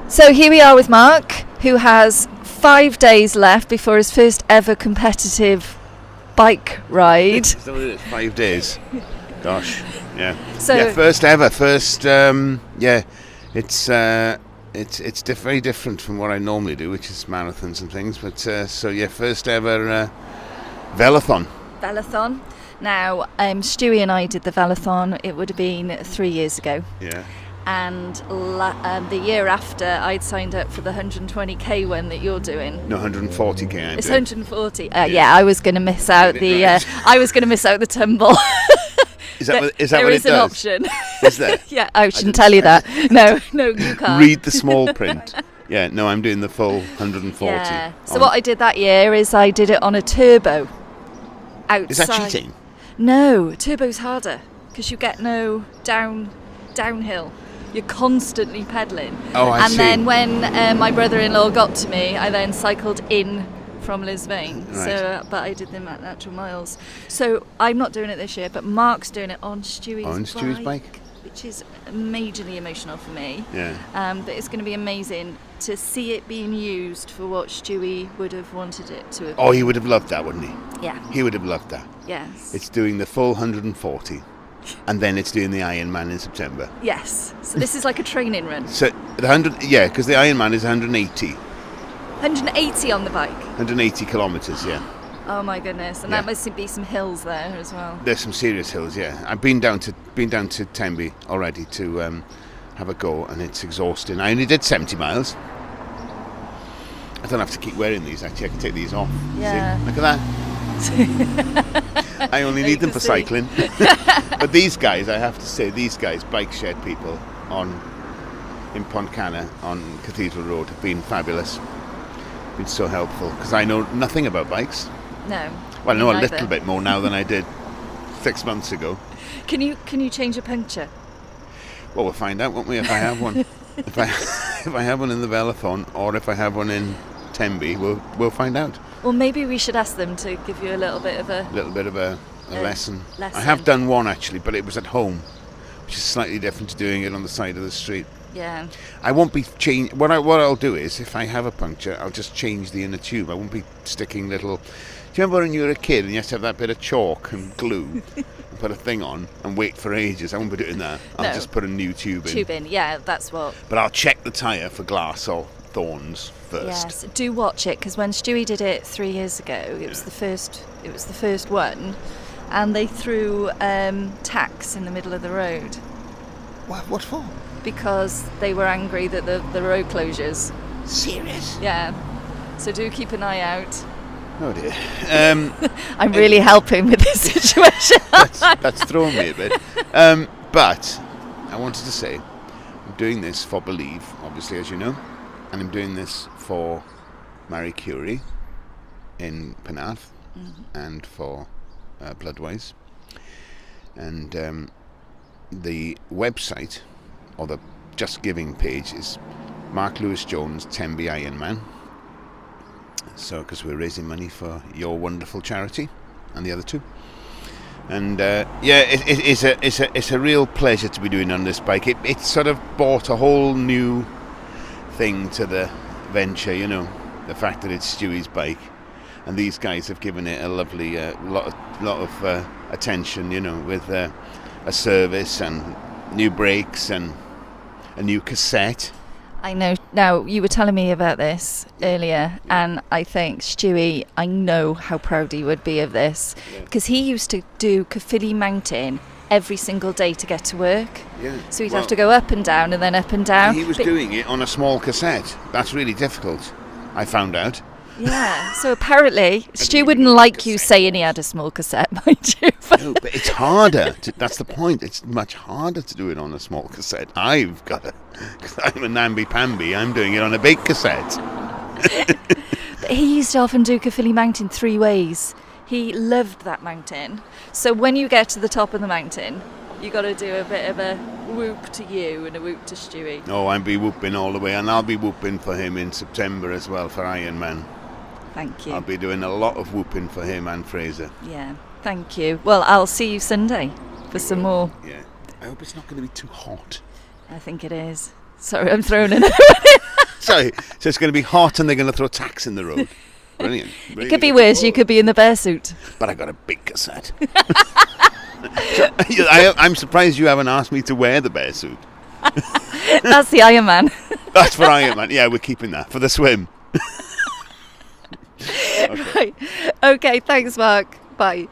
So here we are with Mark, who has 5 days left before his first ever competitive bike ride. Is that what it is? 5 days. Gosh, yeah. So Yeah, first ever. It's very different from what I normally do, which is marathons and things. But first ever velathon. Velathon. Now, Stewie and I did the Velathon. It would have been 3 years ago. Yeah. And the year after, I'd signed up for the 120k one that you're doing. No, 140k. It's 140. Yeah, I was going to miss out I was going to miss out the tumble. Is that what it does? There is an option. Is there? Yeah, I shouldn't tell you that. No, you can't. Read the small print. Yeah, no, I'm doing the full 140. Yeah. So what I did that year is I did it on a turbo. Outside. Is that cheating? No, turbo's harder because you get no downhill. You're constantly pedalling. Oh, I see. And then when my brother-in-law got to me, I then cycled in from Lisbon. Right. So, but I did them at natural miles. So I'm not doing it this year, but Mark's doing it on Stewie's bike, which is majorly emotional for me. Yeah. But it's going to be amazing to see it being used for what Stewie would have wanted it to have. Oh, he would have loved that, wouldn't he? Yeah. He would have loved that. Yes. It's doing the full 140, and then it's doing the Ironman in September. Yes. So this is like a training run. So the 100, yeah, because the Ironman is 180. 180 on the bike. 180 kilometres, yeah. Oh my goodness! And that must be some hills there as well. There's some serious hills, yeah. I've been down to Tenby already to have a go, and it's exhausting. I only did 70 miles. I don't have to keep wearing these. Actually, I can take these off. Yeah. See? Look at that. I only need them for cycling. But these guys, I have to say, bike shed people in Pontcanna on Cathedral Road have been fabulous. Been so helpful because I know nothing about bikes. No. Well, I know a little bit more now than I did 6 months ago. Can you change a puncture? Well, we'll find out, won't we? If I have one, if I have one in the Velathon, or if I have one in Tenby, we'll find out. Well, maybe we should ask them to give you a little bit of a lesson. I have done one actually, but it was at home, which is slightly different to doing it on the side of the street. Yeah. I won't be what I'll do is, if I have a puncture, I'll just change the inner tube. I won't be sticking little. Do you remember when you were a kid and you had to have that bit of chalk and glue and put a thing on and wait for ages? I won't be doing that. I'll just put a new tube in. Tube in, yeah, that's what. But I'll check the tyre for glass or thorns first. Yes, do watch it, because when Stewie did it 3 years ago, it was the first one, and they threw tacks in the middle of the road. What for? Because they were angry that the road closures. Serious? Yeah. So do keep an eye out. Oh dear. I'm really helping with this situation. that's thrown me a bit. But I wanted to say, I'm doing this for Believe, obviously, as you know, and I'm doing this for Marie Curie in Penarth, and for Bloodwise. And the website, or the Just Giving page, is Mark Lewis Jones Tenby Ironman. So, because we're raising money for your wonderful charity and the other two, and it's a real pleasure to be doing on this bike. It sort of brought a whole new thing to the venture, you know, the fact that it's Stewie's bike, and these guys have given it a lovely lot of attention, you know, with a service and new brakes and a new cassette. I know. Now, you were telling me about this earlier, and I think, Stewie, I know how proud he would be of this, because he used to do Caerphilly Mountain every single day to get to work. Yeah. So he'd have to go up and down and then up and down. He was doing it on a small cassette. That's really difficult, I found out. Yeah, so apparently Stu wouldn't like you saying he had a small cassette, mind you. No, but it's harder. That's the point. It's much harder to do it on a small cassette. I've got it, because I'm a namby-pamby. I'm doing it on a big cassette. But he used to often do Caerphilly Mountain 3 ways. He loved that mountain. So when you get to the top of the mountain, you got to do a bit of a whoop to you and a whoop to Stewie. Oh, I'll be whooping all the way, and I'll be whooping for him in September as well for Ironman. Thank you. I'll be doing a lot of whooping for him and Fraser. Yeah, thank you. Well, I'll see you Sunday for some more. Yeah. I hope it's not going to be too hot. I think it is. Sorry, I'm throwing in. Sorry, so it's going to be hot and they're going to throw tacks in the road. Brilliant. It could be worse. You could be in the bear suit. But I got a big cassette. I'm surprised you haven't asked me to wear the bear suit. That's the Iron Man. That's for Iron Man. Yeah, we're keeping that for the swim. Right. Okay, thanks, Mark. Bye.